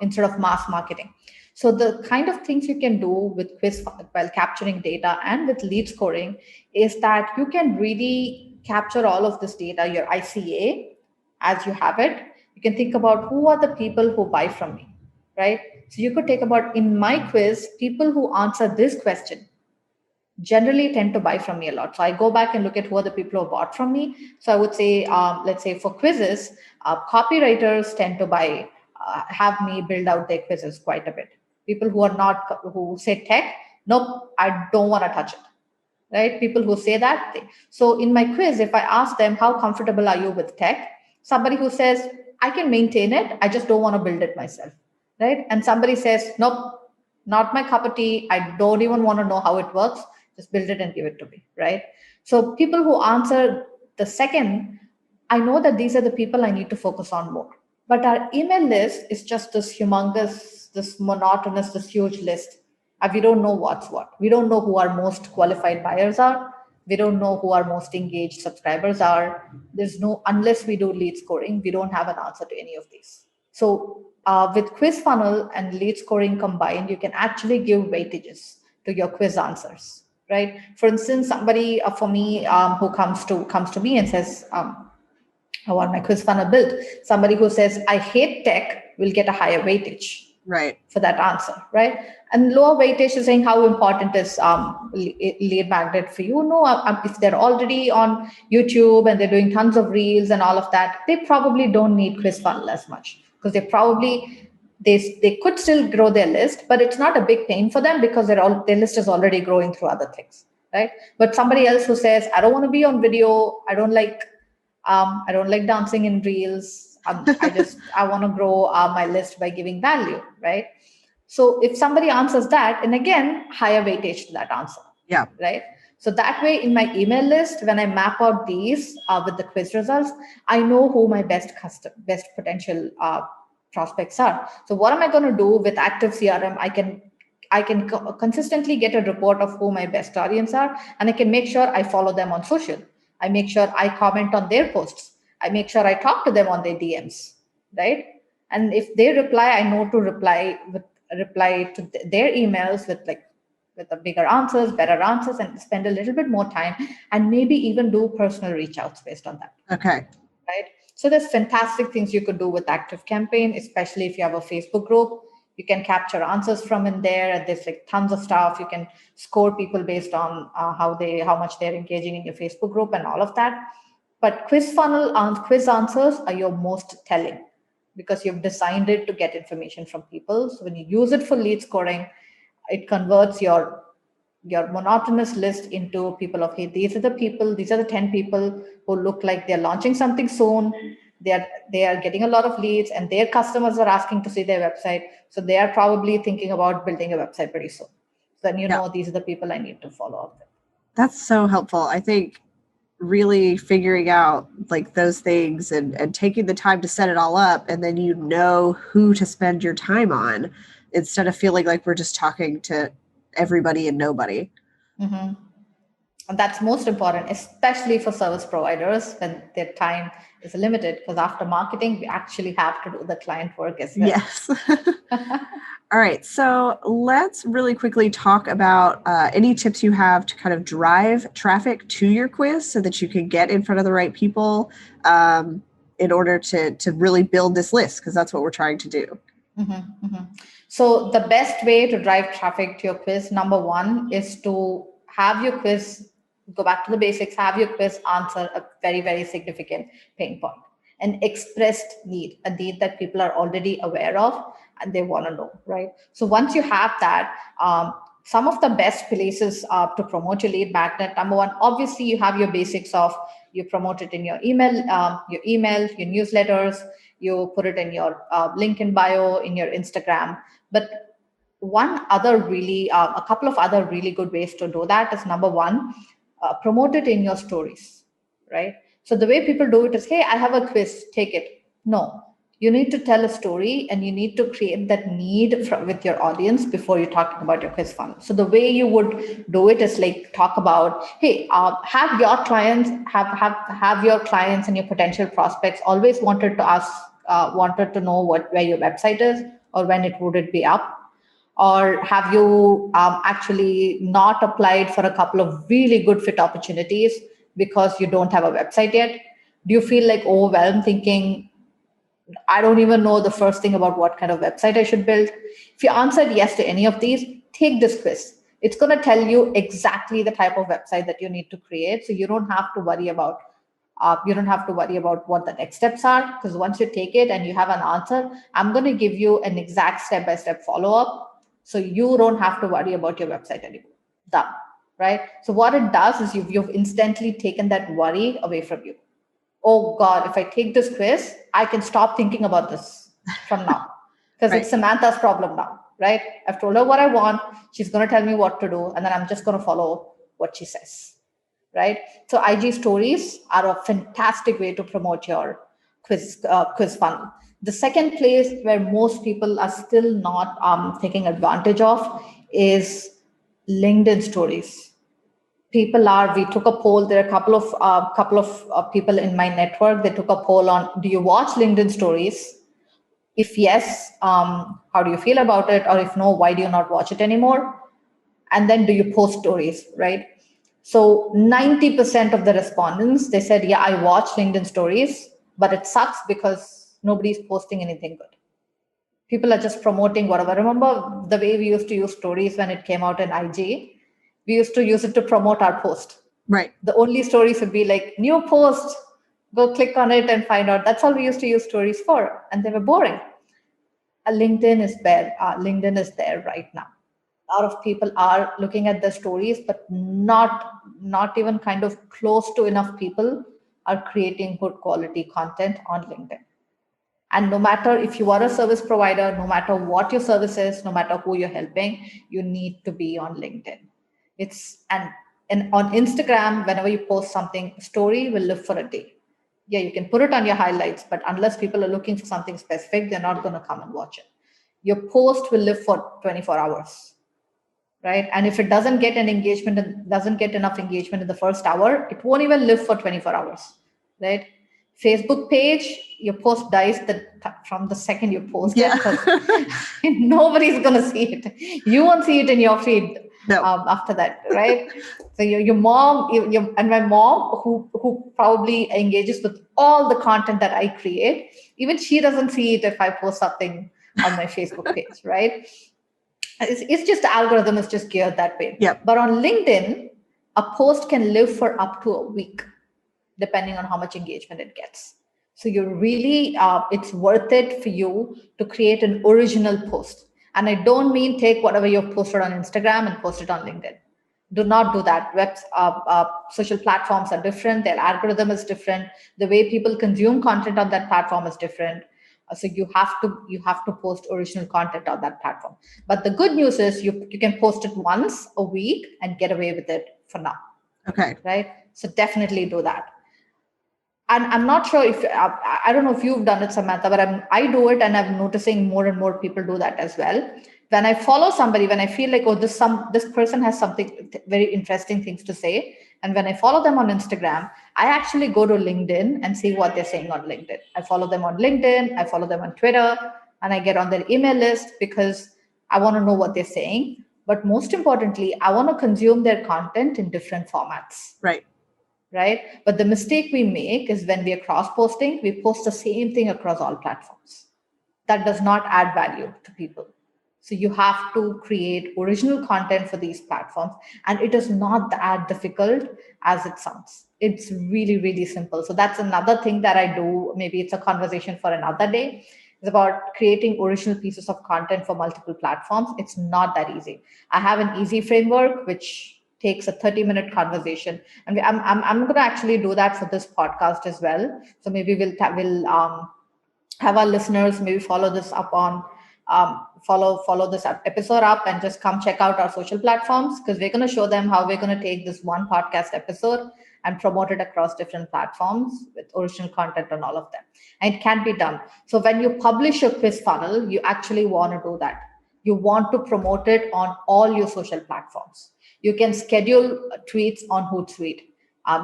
instead of mass marketing. So the kind of things you can do with quiz while capturing data and with lead scoring is that you can really capture all of this data, your ICA, as you have it. You can think about who are the people who buy from me, right? So you could take about in my quiz, people who answer this question generally tend to buy from me a lot. So I go back and look at who are the people who bought from me. So I would say, let's say for quizzes, copywriters tend to buy, have me build out their quizzes quite a bit. People who are not, who say tech, nope, I don't want to touch it. Right? People who say that. So in my quiz, if I ask them, how comfortable are you with tech? Somebody who says, I can maintain it, I just don't want to build it myself. Right? And somebody says, nope, not my cup of tea. I don't even want to know how it works. Just build it and give it to me. Right? So people who answer the second, I know that these are the people I need to focus on more. But our email list is just this humongous, this monotonous, this huge list. We don't know what's what. We don't know who our most qualified buyers are. We don't know who our most engaged subscribers are. There's no, unless we do lead scoring, we don't have an answer to any of these. So with quiz funnel and lead scoring combined, you can actually give weightages to your quiz answers, right? For instance, somebody for me who comes to me and says, I want my quiz funnel built. Somebody who says, I hate tech will get a higher weightage Right. for that answer, right? And lower weightage is saying how important is lead magnet for you. No, if they're already on YouTube and they're doing tons of reels and all of that, they probably don't need quiz funnel as much because they could still grow their list, but it's not a big pain for them because their list is already growing through other things, right? But somebody else who says, I don't want to be on video, I don't like dancing in reels. I want to grow my list by giving value, right? So if somebody answers that, and again, higher weightage to that answer. Yeah. Right. So that way, in my email list, when I map out these with the quiz results, I know who my best potential prospects are. So what am I going to do with active CRM? I can consistently get a report of who my best audience are, and I can make sure I follow them on social. I make sure I comment on their posts. I make sure I talk to them on their DMs, right? And if they reply, I know to reply to their emails with the bigger answers, better answers, and spend a little bit more time, and maybe even do personal reach outs based on that. Okay. Right. So there's fantastic things you could do with Active Campaign, especially if you have a Facebook group. You can capture answers from in there, and there's like tons of stuff. You can score people based on how much they're engaging in your Facebook group and all of that. But quiz answers are your most telling because you've designed it to get information from people. So when you use it for lead scoring, it converts your monotonous list into people of, hey, these are the 10 people who look like they're launching something soon. They are getting a lot of leads and their customers are asking to see their website. So they are probably thinking about building a website pretty soon. So then these are the people I need to follow up with. That's so helpful. I think really figuring out like those things and taking the time to set it all up, and then who to spend your time on instead of feeling like we're just talking to everybody and nobody. Mm-hmm. And that's most important, especially for service providers when their time is limited, because after marketing, we actually have to do the client work as well. Yes. All right. So let's really quickly talk about any tips you have to kind of drive traffic to your quiz so that you can get in front of the right people in order to really build this list, because that's what we're trying to do. Mm-hmm, mm-hmm. So the best way to drive traffic to your quiz, number one, is to have your quiz, go back to the basics, have your quiz answer a very, very significant pain point, an expressed need, a need that people are already aware of and they want to know, right? So once you have that, some of the best places to promote your lead magnet, number one, obviously you have your basics of you promote it in your email, your newsletters, you put it in your link in bio, in your Instagram. But a couple of other really good ways to do that is number one, promote it in your stories, right? So the way people do it is, hey, I have a quiz, take it. No, you need to tell a story and you need to create that need with your audience before you're talking about your quiz funnel. So the way you would do it is like talk about, hey, have your clients and your potential prospects always wanted to know where your website is? or when it would it be up? Or have you actually not applied for a couple of really good fit opportunities because you don't have a website yet? Do you feel like overwhelmed thinking, I don't even know the first thing about what kind of website I should build? If you answered yes to any of these, take this quiz. It's going to tell you exactly the type of website that you need to create. So you don't have to worry about what the next steps are, because once you take it and you have an answer, I'm going to give you an exact step-by-step follow-up. So you don't have to worry about your website anymore. Done. Right? So what it does is you've instantly taken that worry away from you. Oh God, if I take this quiz, I can stop thinking about this from now because Right. it's Samantha's problem now, right? I've told her what I want. She's going to tell me what to do, and then I'm just going to follow what she says, right? So IG stories are a fantastic way to promote your quiz funnel. The second place where most people are still not taking advantage of is LinkedIn stories. We took a poll. There are a couple of people in my network. They took a poll on, do you watch LinkedIn stories? If yes, how do you feel about it? Or if no, why do you not watch it anymore? And then do you post stories, right? So 90% of the respondents, they said, yeah, I watch LinkedIn stories, but it sucks because nobody's posting anything good. People are just promoting whatever. Remember the way we used to use stories when it came out in IG? We used to use it to promote our post. Right. The only stories would be like, new post, go click on it and find out. That's all we used to use stories for. And they were boring. LinkedIn is there. LinkedIn is there right now. A lot of people are looking at the stories, but not even kind of close to enough people are creating good quality content on LinkedIn. And no matter if you are a service provider, no matter what your service is, no matter who you're helping, you need to be on LinkedIn. And on Instagram, whenever you post something, story will live for a day. Yeah, you can put it on your highlights, but unless people are looking for something specific, they're not going to come and watch it. Your post will live for 24 hours, right? And if it doesn't get an engagement and doesn't get enough engagement in the first hour, it won't even live for 24 hours, right? Facebook page, your post dies from the second you post it, because nobody's going to see it. You won't see it in your feed after that, right? So your mom, and my mom, who probably engages with all the content that I create, even she doesn't see it if I post something on my Facebook page, right? It's just the algorithm is just geared that way. Yep. But on LinkedIn, a post can live for up to a week, depending on how much engagement it gets. So you're really, it's worth it for you to create an original post. And I don't mean take whatever you've posted on Instagram and post it on LinkedIn. Do not do that. Social platforms are different. Their algorithm is different. The way people consume content on that platform is different. So you have to post original content on that platform. But the good news is you can post it once a week and get away with it for now. Okay. Right. So definitely do that. And I'm not sure if I don't know if you've done it, Samantha, but I do it, and I'm noticing more and more people do that as well. When I follow somebody, when I feel like, oh, this person has something very interesting things to say, and when I follow them on Instagram, I actually go to LinkedIn and see what they're saying on LinkedIn. I follow them on LinkedIn, I follow them on Twitter, and I get on their email list because I want to know what they're saying. But most importantly, I want to consume their content in different formats. Right? But the mistake we make is when we are cross-posting, we post the same thing across all platforms. That does not add value to people. So you have to create original content for these platforms. And it is not that difficult as it sounds. It's really, really simple. So that's another thing that I do. Maybe it's a conversation for another day. It's about creating original pieces of content for multiple platforms. It's not that easy. I have an easy framework, which takes a 30-minute conversation, and I'm going to actually do that for this podcast as well. So maybe we'll have our listeners maybe follow this up on follow this episode up and just come check out our social platforms, because we're going to show them how we're going to take this one podcast episode and promote it across different platforms with original content on all of them. And it can be done. So when you publish a quiz funnel, you actually want to do that. You want to promote it on all your social platforms. You can schedule tweets on Hootsuite.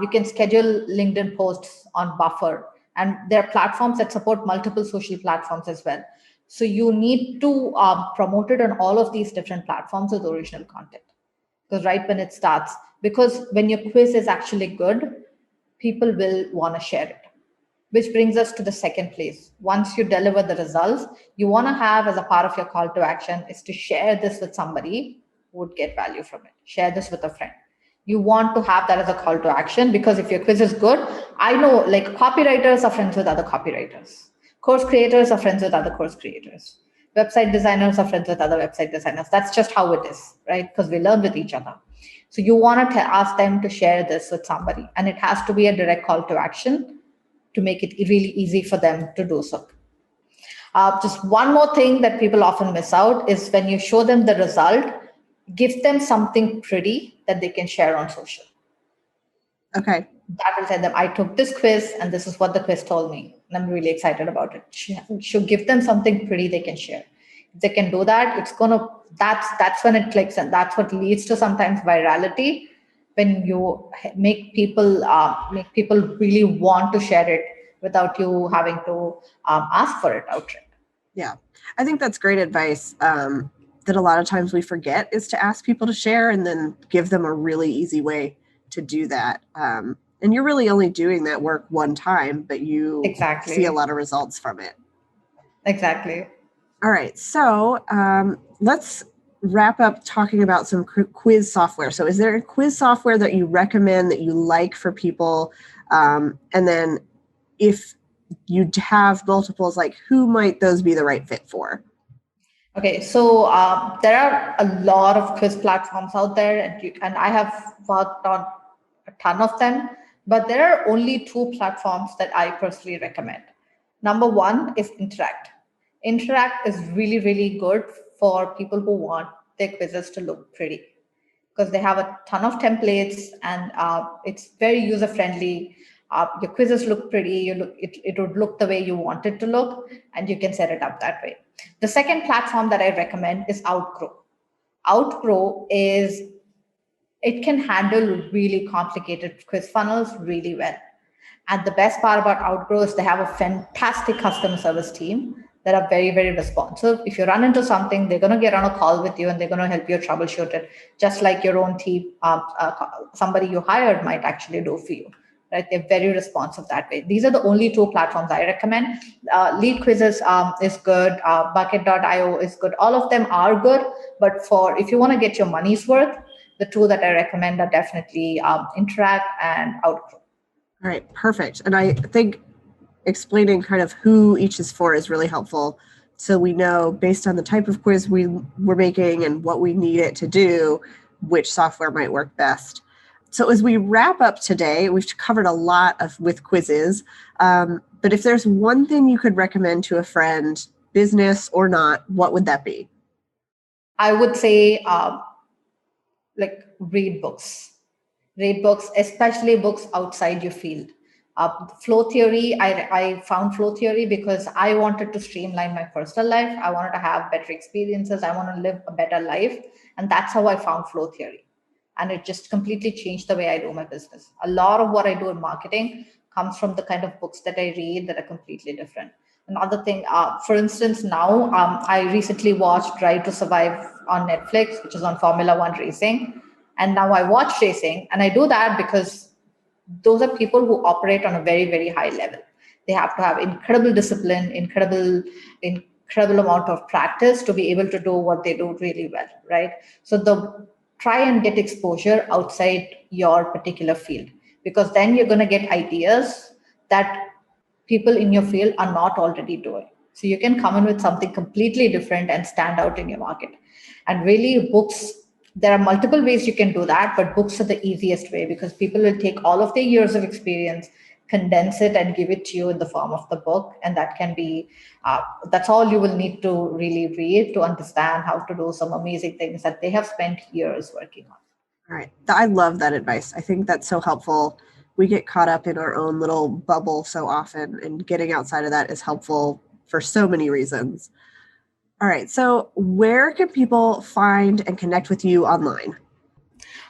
You can schedule LinkedIn posts on Buffer. And there are platforms that support multiple social platforms as well. So you need to promote it on all of these different platforms with original content. Because right when it starts, because when your quiz is actually good, people will want to share it. Which brings us to the second place. Once you deliver the results, you want to have as a part of your call to action is to share this with somebody who would get value from it. Share this with a friend. You want to have that as a call to action because if your quiz is good, I know like copywriters are friends with other copywriters. Course creators are friends with other course creators. Website designers are friends with other website designers. That's just how it is, right? Because we learn with each other. So you want to ask them to share this with somebody, and it has to be a direct call to action to make it really easy for them to do so. Just one more thing that people often miss out is when you show them the result, give them something pretty that they can share on social. Okay. That will tell them, I took this quiz and this is what the quiz told me. And I'm really excited about it. Should give them something pretty they can share. If they can do that, that's when it clicks, and that's what leads to sometimes virality when you make people really want to share it without you having to ask for it outright. Yeah, I think that's great advice that a lot of times we forget is to ask people to share and then give them a really easy way to do that. And you're really only doing that work one time, but you Exactly. see a lot of results from it. Exactly. All right, so let's wrap up talking about some quiz software. So is there a quiz software that you recommend that you like for people? And then if you have multiples, like who might those be the right fit for? Okay, so there are a lot of quiz platforms out there, and I have worked on a ton of them, but there are only two platforms that I personally recommend. Number one is Interact. Interact is really, really good for people who want their quizzes to look pretty because they have a ton of templates and it's very user friendly. Your quizzes look pretty. It would look the way you want it to look, and you can set it up that way. The second platform that I recommend is Outgrow. Outgrow is it can handle really complicated quiz funnels really well. And the best part about Outgrow is they have a fantastic customer service team that are very, very responsive. If you run into something, they're going to get on a call with you and they're going to help you troubleshoot it, just like your own team, somebody you hired might actually do for you. Right? They're very responsive that way. These are the only two platforms I recommend. Lead Quizzes is good. Bucket.io is good. All of them are good. But for if you want to get your money's worth, the two that I recommend are definitely Interact and Outgrow. All right, perfect. And I think explaining kind of who each is for is really helpful. So we know based on the type of quiz we're making and what we need it to do, which software might work best. So as we wrap up today, we've covered a lot with quizzes. But if there's one thing you could recommend to a friend, business or not, what would that be? I would say read books. Read books, especially books outside your field. Flow theory, I found flow theory because I wanted to streamline my personal life. I wanted to have better experiences. I want to live a better life. And that's how I found flow theory. And it just completely changed the way I do my business. A lot of what I do in marketing comes from the kind of books that I read that are completely different. Another thing, for instance, now I recently watched Drive to Survive on Netflix, which is on Formula One racing. And now I watch racing, and I do that because those are people who operate on a very, very high level. They have to have incredible discipline, incredible amount of practice to be able to do what they do really well, right? So try and get exposure outside your particular field, because then you're going to get ideas that people in your field are not already doing. So you can come in with something completely different and stand out in your market. And really, books, there are multiple ways you can do that, but books are the easiest way because people will take all of their years of experience, condense it, and give it to you in the form of the book. And that can be, that's all you will need to really read to understand how to do some amazing things that they have spent years working on. All right. I love that advice. I think that's so helpful. We get caught up in our own little bubble so often, and getting outside of that is helpful for so many reasons. All right. So where can people find and connect with you online?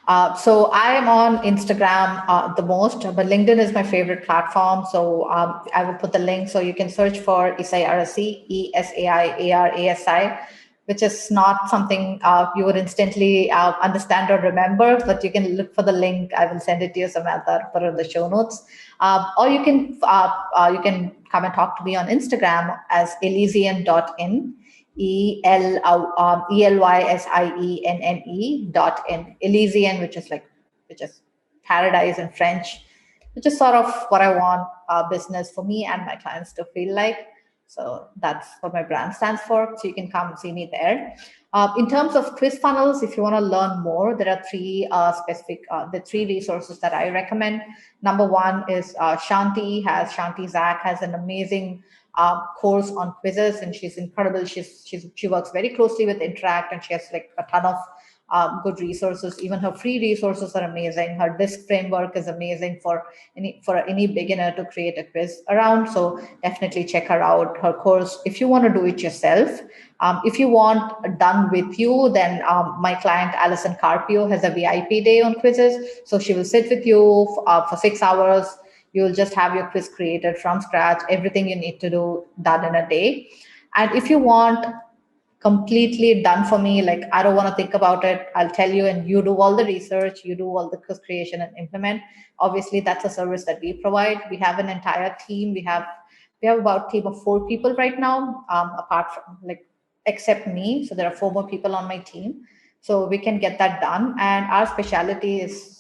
So I am on Instagram the most, but LinkedIn is my favorite platform. So I will put the link. So you can search for Esai Arasi, ESAIARASI, which is not something you would instantly understand or remember, but you can look for the link. I will send it to you, Samantha, put it in the show notes. Or you can come and talk to me on Instagram as elysian.in. ELYSIENNE .in which is paradise in French, which is sort of what I want business for me and my clients to feel like. So that's what my brand stands for. So you can come see me there. In terms of quiz funnels, if you want to learn more, there are the three resources that I recommend. Number one is Shanti Zach has an amazing course on quizzes, and she's incredible. She works very closely with Interact, and she has like a ton of good resources. Even her free resources are amazing. Her disc framework is amazing for any beginner to create a quiz around. So definitely check her out. Her course, if you want to do it yourself, if you want done with you, then my client Alison Carpio has a VIP day on quizzes. So she will sit with you for 6 hours. You'll just have your quiz created from scratch, everything you need to do done in a day. And if you want completely done for me, like I don't want to think about it, I'll tell you, and you do all the research, you do all the quiz creation and implement. Obviously, that's a service that we provide. We have an entire team. We have about a team of 4 people right now, apart from like except me. So there are 4 more people on my team. So we can get that done. And our specialty is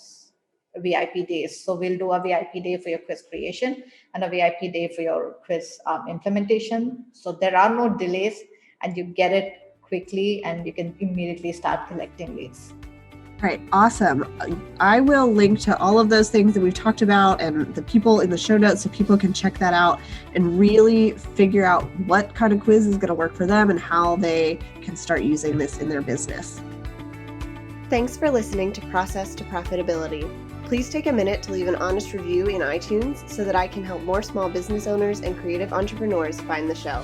VIP days. So we'll do a VIP day for your quiz creation and a VIP day for your quiz implementation. So there are no delays, and you get it quickly, and you can immediately start collecting leads. All right, awesome. I will link to all of those things that we've talked about and the people in the show notes so people can check that out and really figure out what kind of quiz is going to work for them and how they can start using this in their business. Thanks for listening to Process to Profitability. Please take a minute to leave an honest review in iTunes so that I can help more small business owners and creative entrepreneurs find the show.